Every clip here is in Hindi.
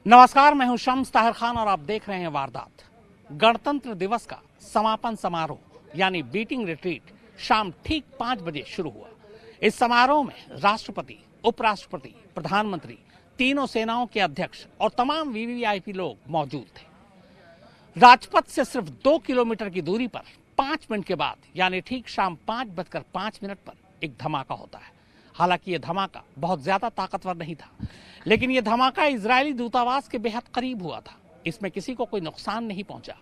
नमस्कार, मैं हूं शम्स ताहिर खान और आप देख रहे हैं वारदात। गणतंत्र दिवस का समापन समारोह यानी बीटिंग रिट्रीट शाम ठीक 5 बजे शुरू हुआ। इस समारोह में राष्ट्रपति, उपराष्ट्रपति, प्रधानमंत्री, तीनों सेनाओं के अध्यक्ष और तमाम वीवीआईपी लोग मौजूद थे। राजपथ से सिर्फ 2 किलोमीटर की दूरी पर 5 मिनट के बाद यानी ठीक शाम 5:05 पर एक धमाका होता है। हालांकि यह धमाका बहुत ज्यादा ताकतवर नहीं था, लेकिन यह धमाका इजरायली दूतावास के बेहद करीब हुआ था। इसमें किसी को कोई नुकसान नहीं पहुंचा।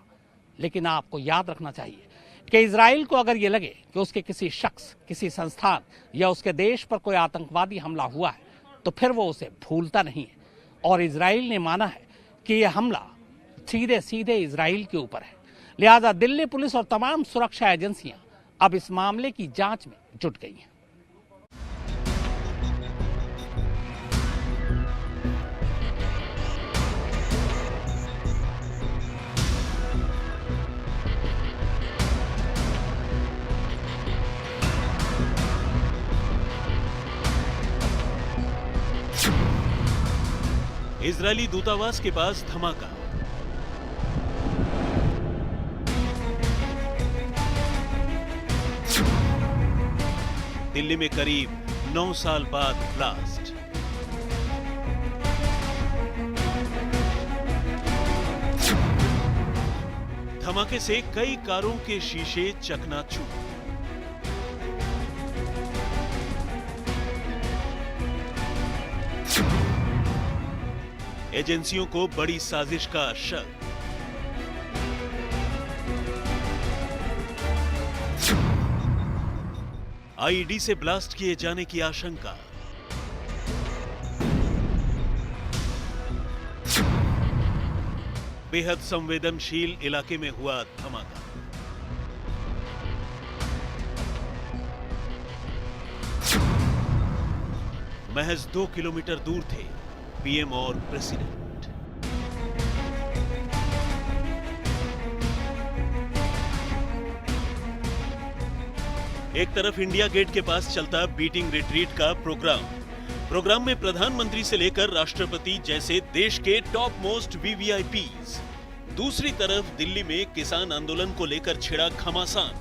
लेकिन आपको याद रखना चाहिए कि इजराइल को अगर यह लगे कि उसके किसी शख्स, किसी संस्थान या उसके देश पर कोई आतंकवादी हमला हुआ है, तो फिर वो उसे भूलता नहीं है। और इजराइल ने माना है कि यह हमला सीधे सीधे इजराइल के ऊपर है। लिहाजा दिल्ली पुलिस और तमाम सुरक्षा एजेंसियां अब इस मामले की जांच में जुट गई हैं। इजरायली दूतावास के पास धमाका। दिल्ली में करीब 9 साल बाद ब्लास्ट। धमाके से कई कारों के शीशे चकनाचूर। एजेंसियों को बड़ी साजिश का शक। आईईडी से ब्लास्ट किए जाने की आशंका। बेहद संवेदनशील इलाके में हुआ धमाका। महज 2 किलोमीटर दूर थे पीएम और प्रेसिडेंट। एक तरफ इंडिया गेट के पास चलता बीटिंग रिट्रीट का प्रोग्राम में प्रधानमंत्री से लेकर राष्ट्रपति जैसे देश के टॉप मोस्ट वीवीआईपीज। दूसरी तरफ दिल्ली में किसान आंदोलन को लेकर छिड़ा घमासान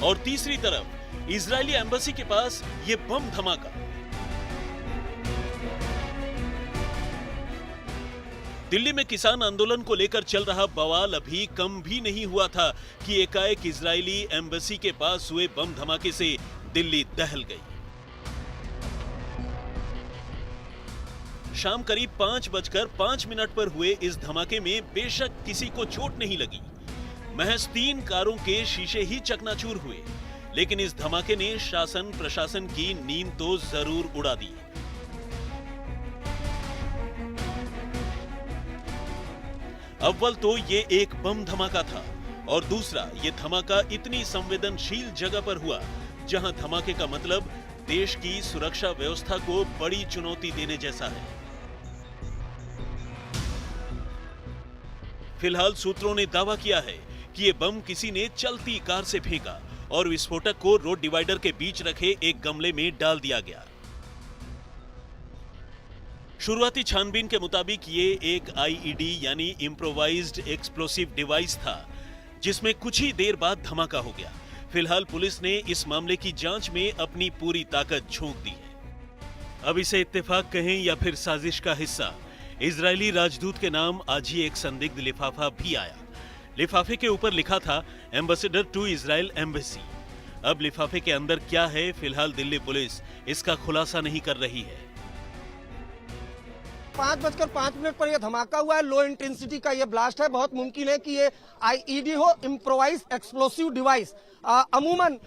और तीसरी तरफ इजरायली एम्बेसी के पास ये बम धमाका। दिल्ली में किसान आंदोलन को लेकर चल रहा बवाल अभी कम भी नहीं हुआ था कि एकाएक इजरायली एम्बेसी के पास हुए बम धमाके से दिल्ली दहल गई। शाम करीब 5:05 पर हुए इस धमाके में बेशक किसी को चोट नहीं लगी। महज 3 कारों के शीशे ही चकनाचूर हुए, लेकिन इस धमाके ने शासन प्रशासन की नींद तो जरूर उड़ा दी। अव्वल तो ये एक बम धमाका था और दूसरा ये धमाका इतनी संवेदनशील जगह पर हुआ जहां धमाके का मतलब देश की सुरक्षा व्यवस्था को बड़ी चुनौती देने जैसा है। फिलहाल सूत्रों ने दावा किया है कि ये बम किसी ने चलती कार से फेंका और विस्फोटक को रोड डिवाइडर के बीच रखे एक गमले में डाल दिया गया। शुरुआती छानबीन के मुताबिक ये एक आईईडी यानी इम्प्रोवाइज्ड एक्सप्लोसिव डिवाइस था, जिसमें कुछ ही देर बाद धमाका हो गया। फिलहाल पुलिस ने इस मामले की जांच में अपनी पूरी ताकत झोंक दी है। अब इसे इत्तेफाक कहें या फिर साजिश का हिस्सा, इजरायली राजदूत के नाम आज ही एक संदिग्ध लिफाफा भी आया। लिफाफे के ऊपर लिखा था एम्बेसडर टू इजराइल एम्बेसी। अब लिफाफे के अंदर क्या है, फिलहाल दिल्ली पुलिस इसका खुलासा नहीं कर रही है। 5:05 पर यह धमाका हुआ है। लो इंटेंसिटी का यह ब्लास्ट है। बहुत मुमकिन है कि ये आईईडी हो, इम्प्रोवाइज एक्सप्लोसिव डिवाइस। अमूमन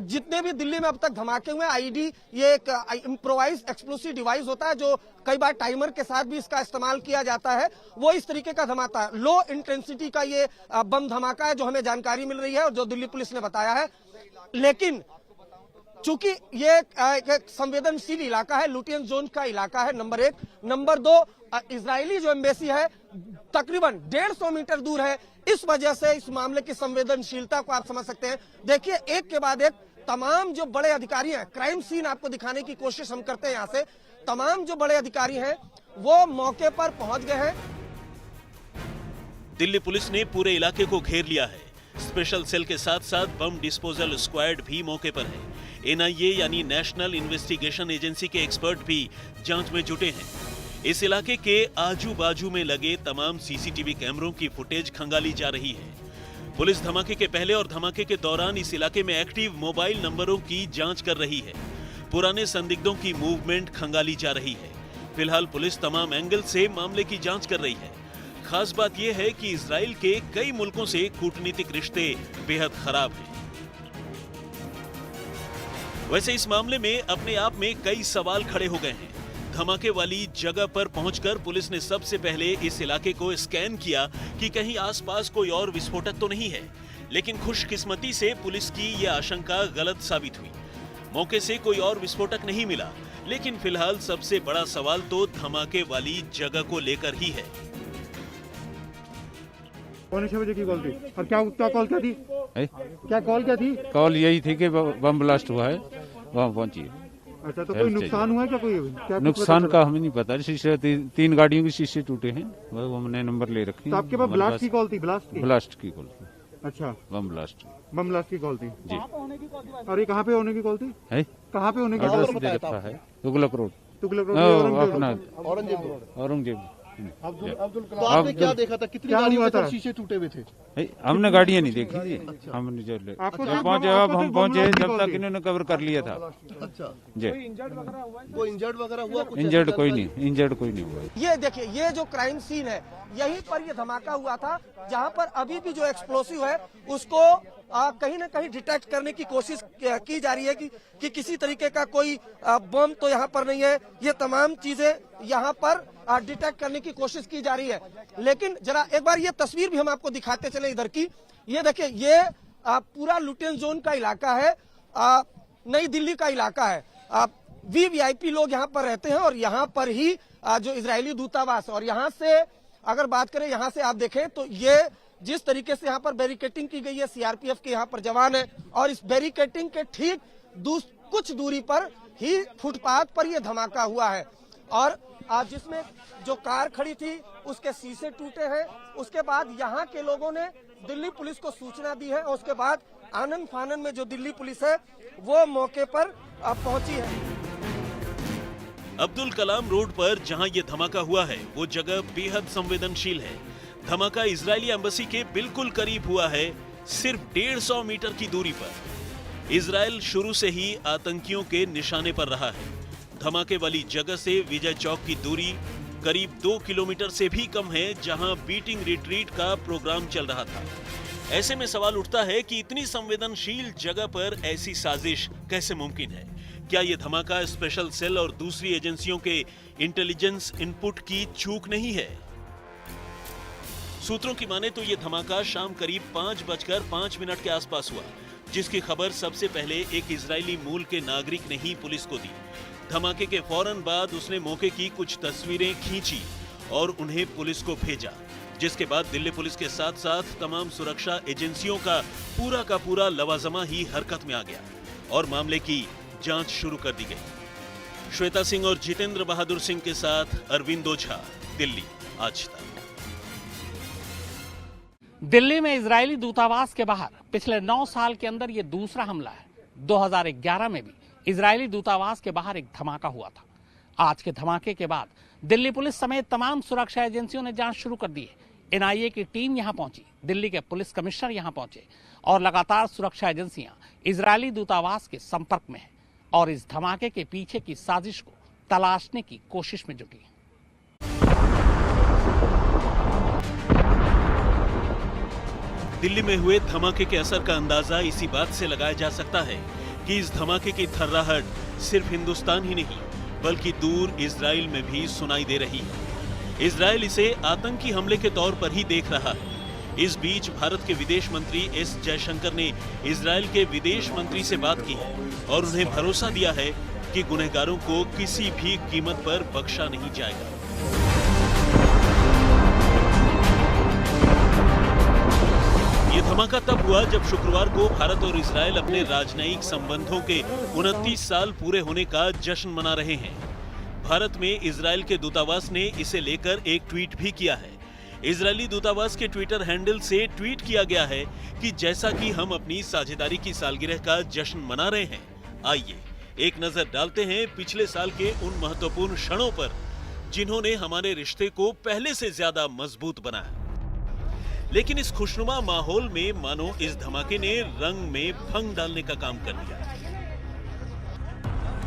जितने भी दिल्ली में अब तक धमाके हुए आईईडी ये एक इम्प्रोवाइज एक्सप्लोसिव डिवाइस होता है, जो कई बार टाइमर के साथ भी इसका इस्तेमाल किया जाता है। वो इस तरीके का धमाका है। लो इंटेंसिटी का ये बम धमाका है जो हमें जानकारी मिल रही है और जो दिल्ली पुलिस ने बताया है। लेकिन चूंकि ये एक संवेदनशील इलाका है, लुटियन जोन का इलाका है, नंबर 1। नंबर 2, इजरायली जो एम्बेसी है तकरीबन 150 मीटर दूर है। इस वजह से इस मामले की संवेदनशीलता को आप समझ सकते हैं। देखिए, एक के बाद एक तमाम जो बड़े अधिकारी हैं, क्राइम सीन आपको दिखाने की कोशिश हम करते हैं यहाँ से, तमाम जो बड़े अधिकारी हैं वो मौके पर पहुंच गए हैं। दिल्ली पुलिस ने पूरे इलाके को घेर लिया है। स्पेशल सेल के साथ साथ बम डिस्पोजल स्क्वाड भी मौके पर है। एनआईए यानी नेशनल इन्वेस्टिगेशन एजेंसी के एक्सपर्ट भी जांच में जुटे हैं। इस इलाके के आजू बाजू में लगे तमाम सीसीटीवी कैमरों की फुटेज खंगाली जा रही है। पुलिस धमाके के पहले और धमाके के दौरान इस इलाके में एक्टिव मोबाइल नंबरों की जांच कर रही है। पुराने संदिग्धों की मूवमेंट खंगाली जा रही है। फिलहाल पुलिस तमाम एंगल से मामले की जांच कर रही है। खास बात यह है कि इजराइल के कई मुल्कों से कूटनीतिक रिश्ते बेहद खराब हैं। वैसे इस मामले में अपने आप में कई सवाल खड़े हो गए हैं। धमाके वाली जगह पर पहुंचकर पुलिस ने सबसे पहले इस इलाके को स्कैन किया कि कहीं आसपास कोई और विस्फोटक तो नहीं है, लेकिन खुशकिस्मती से पुलिस की यह आशंका गलत साबित हुई। मौके से कोई और विस्फोटक नहीं मिला, लेकिन फिलहाल सबसे बड़ा सवाल तो धमाके वाली जगह को लेकर ही है। 6 बजे की कॉल थी। और क्या कॉल क्या थी? क्या कॉल क्या थी? कॉल यही थी कि बम ब्लास्ट हुआ है, वहाँ पहुंचिए। अच्छा, तो कोई नुकसान हुआ है क्या? कोई क्या नुकसान का हमें नहीं पता। शीशे 3 गाड़ियों के शीशे टूटे हैं, वो हमने नंबर ले रखे हैं। तो आपके पास ब्लास्ट की कॉल थी? ब्लास्ट की कॉल थी। अच्छा, बम ब्लास्ट की कॉल थी जी। और ये कहाँ पे होने की कॉल थी? कहाँ पे होने की एड्रेस कॉल? दे रखा है, तुगलक रोड अपना औरंगजेब। तो आपने क्या देखा था? कितनी गाड़ियों के शीशे टूटे हुए थे? हमने गाड़ियाँ नहीं देखी थी। हमने जो पहुंचे, अब हम पहुंचे जब तक इन्होंने कवर कर लिया था। अच्छा जी, कोई इंजर्ड वगैरह हुआ? इंजर्ड कोई नहीं हुआ। ये देखिए, ये जो क्राइम सीन है, यहीं पर ये धमाका हुआ था, जहां पर अभी भी जो एक्सप्लोसिव है उसको कहीं ना कहीं डिटेक्ट करने की कोशिश की जा रही है कि किसी तरीके का कोई बम तो यहाँ पर नहीं है। ये तमाम चीजें यहाँ पर डिटेक्ट करने की कोशिश की जा रही है। लेकिन जरा एक बार ये तस्वीर भी हम आपको दिखाते चले इधर की। ये देखिए, ये पूरा लुटेन जोन का इलाका है, नई दिल्ली का इलाका है। वीवीआईपी लोग यहाँ पर रहते हैं और यहाँ पर ही जो इजरायली दूतावास, और यहाँ से अगर बात करें, यहाँ से आप देखें तो ये जिस तरीके से यहाँ पर बैरिकेटिंग की गई है, सीआरपीएफ के यहाँ पर जवान है, और इस बैरिकेटिंग के ठीक कुछ दूरी पर ही फुटपाथ पर यह धमाका हुआ है। और जिसमें जो कार खड़ी थी उसके शीशे टूटे हैं। उसके बाद यहाँ के लोगों ने दिल्ली पुलिस को सूचना दी है और उसके बाद आनन फानन में जो दिल्ली पुलिस है वो मौके पर पहुंची है। अब्दुल कलाम रोड पर जहां ये धमाका हुआ है वो जगह बेहद संवेदनशील है। धमाका इजरायली एम्बेसी के बिल्कुल करीब हुआ है, सिर्फ 150 मीटर की दूरी पर। इजरायल शुरू से ही आतंकियों के निशाने पर रहा है। धमाके वाली जगह से विजय चौक की दूरी करीब 2 किलोमीटर से भी कम है, जहां बीटिंग रिट्रीट का प्रोग्राम चल रहा था। ऐसे में सवाल उठता है कि इतनी संवेदनशील जगह पर ऐसी साजिश कैसे मुमकिन है? क्या यह धमाका स्पेशल सेल और दूसरी एजेंसियों के इंटेलिजेंस इनपुट की चूक नहीं है? सूत्रों की माने तो यह धमाका शाम करीब 5:05 के आसपास हुआ, जिसकी खबर सबसे पहले एक इजरायली मूल के नागरिक ने ही पुलिस को दी। धमाके के फौरन बाद उसने मौके की कुछ तस्वीरें खींची और उन्हें पुलिस को भेजा, जिसके बाद दिल्ली पुलिस के साथ साथ तमाम सुरक्षा एजेंसियों का पूरा लवाजमा ही हरकत में आ गया और मामले की जांच शुरू कर दी गई। श्वेता सिंह और जितेंद्र बहादुर सिंह के साथ अरविंद ओझा, दिल्ली आज तक। दिल्ली में इजरायली दूतावास के बाहर पिछले 9 साल के अंदर यह दूसरा हमला है। 2011 में भी इजरायली दूतावास के बाहर एक धमाका हुआ था। आज के धमाके के बाद दिल्ली पुलिस समेत तमाम सुरक्षा एजेंसियों ने जांच शुरू कर दी है। एनआईए की टीम यहां पहुंची, दिल्ली के पुलिस कमिश्नर यहां पहुंचे और लगातार सुरक्षा एजेंसियां इजरायली दूतावास के संपर्क में हैं और इस धमाके के पीछे की साजिश को तलाशने की कोशिश में जुटी। दिल्ली में हुए धमाके के असर का अंदाजा इसी बात से लगाया जा सकता है कि इस धमाके की थर्राहट सिर्फ हिंदुस्तान ही नहीं बल्कि दूर इजराइल में भी सुनाई दे रही है। इजराइल इसे आतंकी हमले के तौर पर ही देख रहा है। इस बीच भारत के विदेश मंत्री एस जयशंकर ने इजराइल के विदेश मंत्री से बात की है और उन्हें भरोसा दिया है कि गुनहगारों को किसी भी कीमत पर बख्शा नहीं जाएगा। ये धमाका तब हुआ जब शुक्रवार को भारत और इजराइल अपने राजनयिक संबंधों के 29 साल पूरे होने का जश्न मना रहे हैं। भारत में इजराइल के दूतावास ने इसे लेकर एक ट्वीट भी किया है। इजरायली दूतावास के ट्विटर हैंडल से ट्वीट किया गया है कि जैसा कि हम अपनी साझेदारी की सालगिरह का जश्न मना रहे हैं, आइए एक नजर डालते हैं पिछले साल के उन महत्वपूर्ण क्षणों पर जिन्होंने हमारे रिश्ते को पहले से ज्यादा मजबूत बनाया। लेकिन इस खुशनुमा माहौल में मानो इस धमाके ने रंग में भंग डालने का काम कर लिया।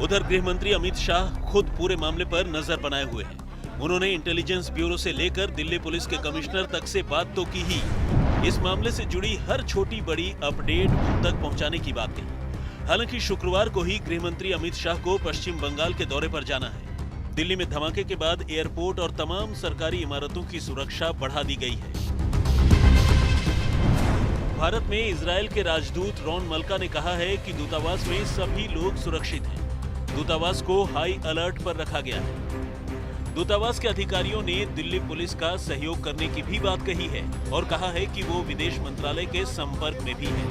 उधर गृह मंत्री अमित शाह खुद पूरे मामले पर नजर बनाए हुए हैं। उन्होंने इंटेलिजेंस ब्यूरो से लेकर दिल्ली पुलिस के कमिश्नर तक से बात तो की ही, इस मामले से जुड़ी हर छोटी बड़ी अपडेट उन तक पहुंचाने की बात कही। हालांकि शुक्रवार को ही गृह मंत्री अमित शाह को पश्चिम बंगाल के दौरे पर जाना है। दिल्ली में धमाके के बाद एयरपोर्ट और तमाम सरकारी इमारतों की सुरक्षा बढ़ा दी गई है। भारत में इजरायल के राजदूत रॉन मल्का ने कहा है कि दूतावास में सभी लोग सुरक्षित हैं। दूतावास को हाई अलर्ट पर रखा गया है। दूतावास के अधिकारियों ने दिल्ली पुलिस का सहयोग करने की भी बात कही है और कहा है कि वो विदेश मंत्रालय के संपर्क में भी है।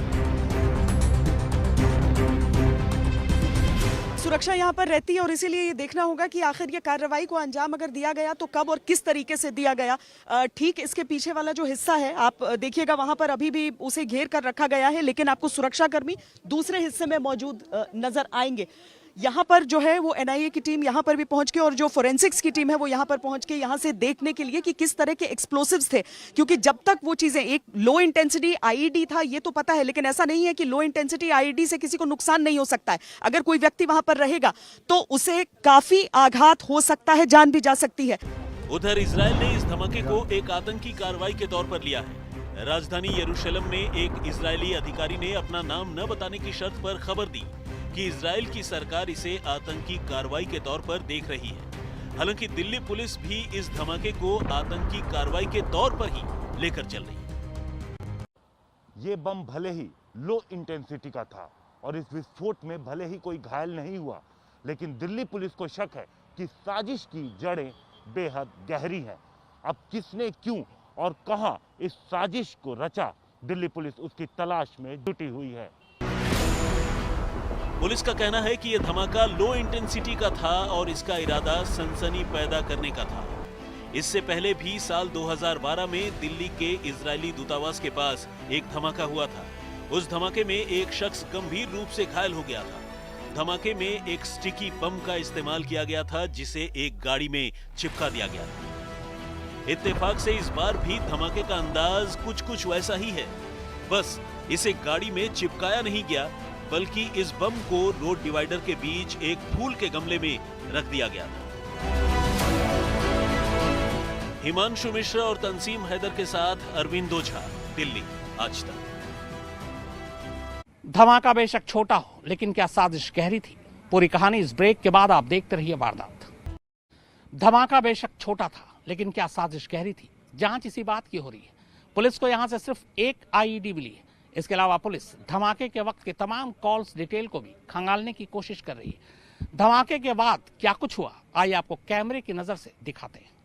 सुरक्षा यहाँ पर रहती है और इसीलिए ये देखना होगा कि आखिर ये कार्रवाई को अंजाम अगर दिया गया तो कब और किस तरीके से दिया गया। ठीक इसके पीछे वाला जो हिस्सा है आप देखिएगा, वहां पर अभी भी उसे घेर कर रखा गया है, लेकिन आपको सुरक्षाकर्मी दूसरे हिस्से में मौजूद नजर आएंगे। यहाँ पर जो है वो एनआईए की टीम यहाँ पर भी पहुंच के और जो फोरेंसिक्स की टीम है वो यहाँ पर पहुंच के यहाँ से देखने के लिए कि किस तरह के एक्सप्लोसिव्स थे, क्योंकि जब तक वो चीजें, एक लो इंटेंसिटी आईईडी था ये तो पता है, लेकिन ऐसा नहीं है कि लो इंटेंसिटी आईईडी से किसी को नुकसान नहीं हो सकता है। अगर कोई व्यक्ति वहां पर रहेगा तो उसे काफी आघात हो सकता है, जान भी जा सकती है। उधर इजरायल ने इस धमाके को एक आतंकी कार्रवाई के तौर पर लिया है। राजधानी यरूशलेम में एक इजरायली अधिकारी ने अपना नाम न बताने की शर्त पर खबर दी कि इजरायल की सरकार इसे आतंकी कार्रवाई के तौर पर देख रही है। हालांकि दिल्ली पुलिस भी इस धमाके को आतंकी कार्रवाई के तौर पर ही लेकर चल रही है। ये बम भले ही लो इंटेंसिटी का था और इस विस्फोट में भले ही कोई घायल नहीं हुआ, लेकिन दिल्ली पुलिस को शक है कि साजिश की जड़ें बेहद गहरी हैं। अब किसने, क्यों और कहां इस साजिश को रचा, दिल्ली पुलिस उसकी तलाश में जुटी हुई है। पुलिस का कहना है कि यह धमाका लो इंटेंसिटी का था और इसका इरादा सनसनी पैदा करने का था। इससे पहले भी साल 2012 में दिल्ली के इजरायली दूतावास के पास एक धमाका हुआ था। उस धमाके में एक शख्स गंभीर रूप से घायल हो गया था। धमाके में एक स्टिकी बम का इस्तेमाल किया गया था जिसे एक गाड़ी में चिपका दिया गया था। इत्तेफाक से इस बार भी धमाके का अंदाज कुछ वैसा ही है, बस इसे गाड़ी में चिपकाया नहीं गया बल्कि इस बम को रोड डिवाइडर के बीच एक फूल के गमले में रख दिया गया था। हिमांशु मिश्रा और तंसीम हैदर के साथ अरविंद ओझा, दिल्ली आज तक। धमाका बेशक छोटा हो, लेकिन क्या साजिश गहरी थी? पूरी कहानी इस ब्रेक के बाद आप देखते रहिए वारदात। धमाका बेशक छोटा था, लेकिन क्या साजिश गहरी थी? जांच इसी बात की हो रही है। पुलिस को यहां से सिर्फ एक आईईडी मिली है। इसके अलावा पुलिस धमाके के वक्त के तमाम कॉल्स डिटेल को भी खंगालने की कोशिश कर रही है। धमाके के बाद क्या कुछ हुआ, आइए आपको कैमरे की नजर से दिखाते हैं।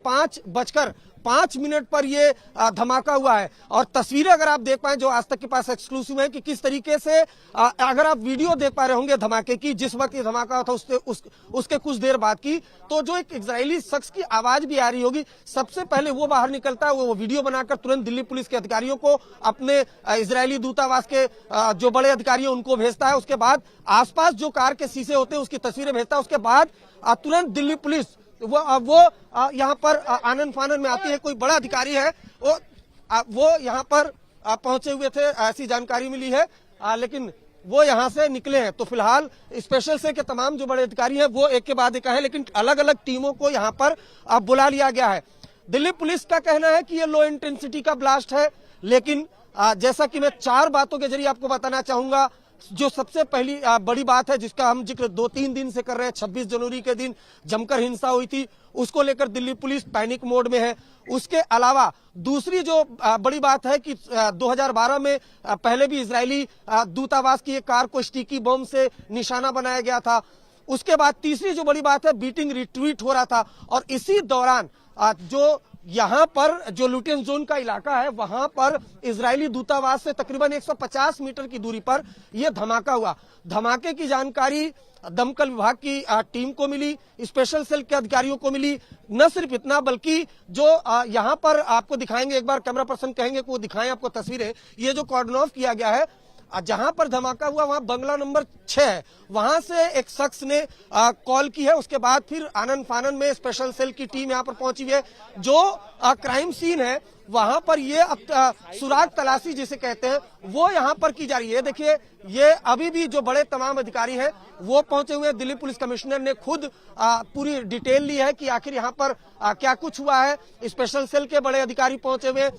5:05 पर ये धमाका हुआ है और तस्वीरें अगर आप देख पाए जो आज तक के पास एक्सक्लूसिव है कि किस तरीके से अगर आप वीडियो देख पा रहे होंगे धमाके की, जिस वक्त ये धमाका था उसके कुछ देर बाद की, तो जो एक इजरायली शख्स की आवाज भी आ रही होगी। सबसे पहले वो बाहर निकलता है, वो वीडियो बनाकर तुरंत दिल्ली पुलिस के अधिकारियों को, अपने इजरायली दूतावास के जो बड़े अधिकारी हैं उनको भेजता है। उसके बाद आसपास जो कार के शीशे होते हैं उसकी तस्वीरें भेजता है। उसके बाद तुरंत दिल्ली पुलिस वो यहाँ पर आनन फानन में आती है। कोई बड़ा अधिकारी है वो यहाँ पर पहुंचे हुए थे, ऐसी जानकारी मिली है, लेकिन वो यहाँ से निकले हैं। तो फिलहाल स्पेशल से के तमाम जो बड़े अधिकारी हैं वो एक के बाद एक आए, लेकिन अलग अलग टीमों को यहाँ पर बुला लिया गया है। दिल्ली पुलिस का कहना है कि ये लो इंटेंसिटी का ब्लास्ट है, लेकिन जैसा कि मैं 4 बातों के जरिए आपको बताना चाहूंगा। जो सबसे पहली बड़ी बात है जिसका हम जिक्र 2-3 दिन से कर रहे हैं, 26 जनवरी के दिन जमकर हिंसा हुई थी, उसको लेकर दिल्ली पुलिस पैनिक मोड में है। उसके अलावा दूसरी जो बड़ी बात है कि 2012 में पहले भी इजरायली दूतावास की एक कार को स्टिकी बम से निशाना बनाया गया था। उसके बाद तीसरी जो बड़ी बात है, बीटिंग रिट्रीट हो रहा था और इसी दौरान जो यहाँ पर जो लुटियन जोन का इलाका है वहां पर इजरायली दूतावास से तकरीबन 150 मीटर की दूरी पर यह धमाका हुआ। धमाके की जानकारी दमकल विभाग की टीम को मिली, स्पेशल सेल के अधिकारियों को मिली। न सिर्फ इतना बल्कि जो यहाँ पर आपको दिखाएंगे, एक बार कैमरा पर्सन कहेंगे कि वो दिखाएं आपको तस्वीरें। ये जो कॉर्डन ऑफ किया गया है, जहां पर धमाका हुआ वहां बंगला नंबर 6 है, वहां से एक शख्स ने कॉल की है। उसके बाद फिर आनन फानन में स्पेशल सेल की टीम यहां पर पहुंची हुई है। जो क्राइम सीन है वहां पर ये सुराग तलाशी जिसे कहते हैं वो यहां पर की जा रही है। देखिए ये अभी भी जो बड़े तमाम अधिकारी हैं वो पहुंचे हुए हैं। दिल्ली पुलिस कमिश्नर ने खुद पूरी डिटेल ली है कि आखिर यहां पर क्या कुछ हुआ है। स्पेशल सेल के बड़े अधिकारी पहुंचे हुए।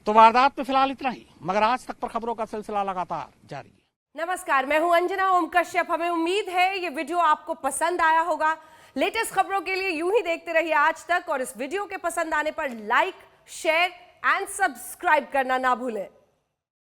तो वारदात में फिलहाल इतना ही, मगर आज तक पर खबरों का सिलसिला लगातार जारी है। नमस्कार, मैं हूं अंजना ओम कश्यप। हमें उम्मीद है ये वीडियो आपको पसंद आया होगा। लेटेस्ट खबरों के लिए यूं ही देखते रहिए आज तक, और इस वीडियो के पसंद आने पर लाइक, शेयर एंड सब्सक्राइब करना ना भूलें।